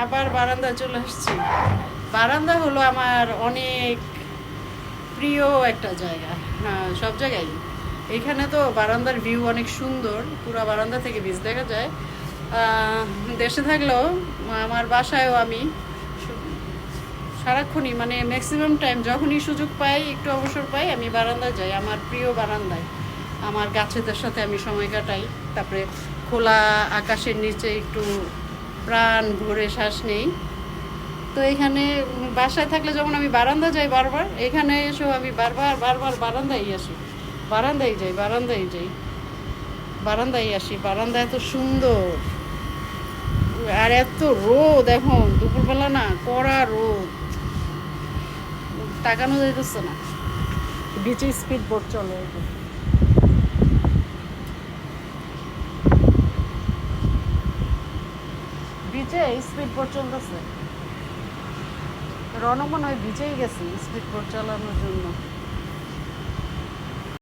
আবার বারান্দায় চলে আসছি। বারান্দা হলো আমার অনেক প্রিয় একটা জায়গা। হ্যাঁ, সব জায়গায় এখানে তো বারান্দার ভিউ অনেক সুন্দর, পুরো বারান্দা থেকে বীজ দেখা যায়। আহ, দেশে থাকলেও আমার বাসায়ও আমি সারাক্ষণই মানে ম্যাক্সিমাম টাইম যখনই সুযোগ পাই, একটু অবসর পাই, আমি বারান্দায় যাই, আমার প্রিয় বারান্দায়। আমার গাছেদের সাথে আমি সময় কাটাই, তারপরে খোলা আকাশের নিচে একটু প্রাণ ভরে শ্বাস নেই। তো এখানে বাসায় থাকলে যখন আমি বারান্দা যাই বারবার, এখানে এসেও আমি বারবার বারবার বারান্দায় আসি, বারান্দায় যাই, বারান্দায় যাই, বারান্দায় আসি। বারান্দা এত সুন্দর, আর এত রোদ এখন দুপুরবেলা, না কড়া রোদ, তাকানো যাইতেছে না। বিচে স্পিড বোট চলে এখন। বিচে স্পিড বোট চলতেছে। রণ মনে হয় বিচেই গেছে স্পিড বোট চালানোর জন্য।